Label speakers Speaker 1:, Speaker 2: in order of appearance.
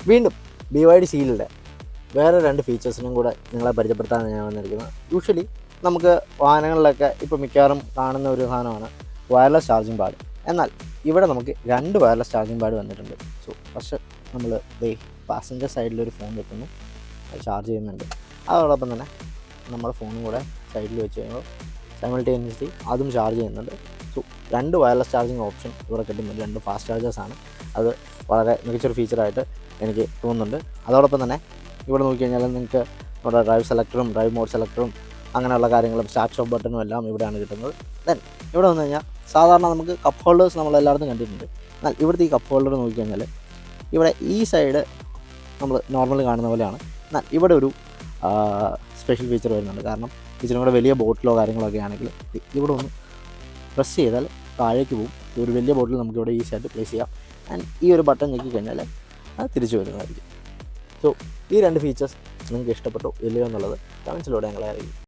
Speaker 1: വീണ്ടും BYD സീലിൻ്റെ വേറെ 2 ഫീച്ചേഴ്സിനും കൂടെ നിങ്ങളെ പരിചയപ്പെടുത്താനാണ് ഞാൻ വന്നിരിക്കുന്നത്. യൂഷ്വലി നമുക്ക് വാഹനങ്ങളിലൊക്കെ ഇപ്പോൾ മിക്കവാറും കാണുന്ന ഒരു സാധനമാണ് വയർലെസ് ചാർജിങ് പാഡ്. എന്നാൽ ഇവിടെ നമുക്ക് 2 വയർലെസ് ചാർജിങ് പാഡ് വന്നിട്ടുണ്ട്. സോ ഫസ്റ്റ് നമ്മൾ പാസഞ്ചർ സൈഡിലൊരു ഫോൺ വെക്കുന്നു, അത് ചാർജ് ചെയ്യുന്നുണ്ട്. അതോടൊപ്പം തന്നെ നമ്മുടെ ഫോണും കൂടെ സൈഡിൽ വെച്ച് കഴിയുമ്പോൾ സൈമൾട്ടേനിയസ്ലി അതും ചാർജ് ചെയ്യുന്നുണ്ട്. സോ 2 വയർലെസ് ചാർജിങ് ഓപ്ഷൻ ഇവിടെ കിട്ടുന്നുണ്ട്. 2 ഫാസ്റ്റ് ചാർജേഴ്സാണ്. അത് വളരെ മികച്ചൊരു ഫീച്ചറായിട്ട് എനിക്ക് തോന്നുന്നുണ്ട്. അതോടൊപ്പം തന്നെ ഇവിടെ നോക്കിക്കഴിഞ്ഞാൽ നിങ്ങൾക്ക് ഇവിടെ ഡ്രൈവ് സെലക്ടറും ഡ്രൈവ് മോഡ് സെലക്ടറും അങ്ങനെയുള്ള കാര്യങ്ങളും സ്റ്റാർട്ട് സ്റ്റോപ്പ് ബട്ടണും എല്ലാം ഇവിടെയാണ് കിട്ടുന്നത്. ദെൻ ഇവിടെ വന്നു കഴിഞ്ഞാൽ സാധാരണ നമുക്ക് കപ്പ് ഹോൾഡേഴ്സ് നമ്മളെല്ലായിടത്തും കണ്ടിട്ടുണ്ട്. എന്നാൽ ഇവിടുത്തെ ഈ കപ്പ് ഹോൾഡർ നോക്കിക്കഴിഞ്ഞാൽ ഇവിടെ ഈ സൈഡ് നമ്മൾ നോർമലി കാണുന്ന പോലെയാണ്. എന്നാൽ ഇവിടെ ഒരു സ്പെഷ്യൽ ഫീച്ചർ വരുന്നുണ്ട്. കാരണം ഇച്ചിരി കൂടെ വലിയ ബോട്ടിലോ കാര്യങ്ങളൊക്കെ ആണെങ്കിൽ ഇവിടെ ഒന്ന് പ്രസ് ചെയ്താൽ താഴേക്ക് പോകും. ഒരു വലിയ ബോട്ടിൽ നമുക്കിവിടെ ഈസിയായിട്ട് പ്ലേസ് ചെയ്യാം. ആൻഡ് ഈ ഒരു ബട്ടൺ ഞെക്കി കഴിഞ്ഞാൽ അത് തിരിച്ചു വരുന്നതായിരിക്കും. സോ ഈ 2 ഫീച്ചേഴ്സ് നിങ്ങൾക്ക് ഇഷ്ടപ്പെട്ടോ ഇല്ലയോ എന്നുള്ളത് കമൻസിലൂടെ ഞങ്ങളെ അറിയിക്കും.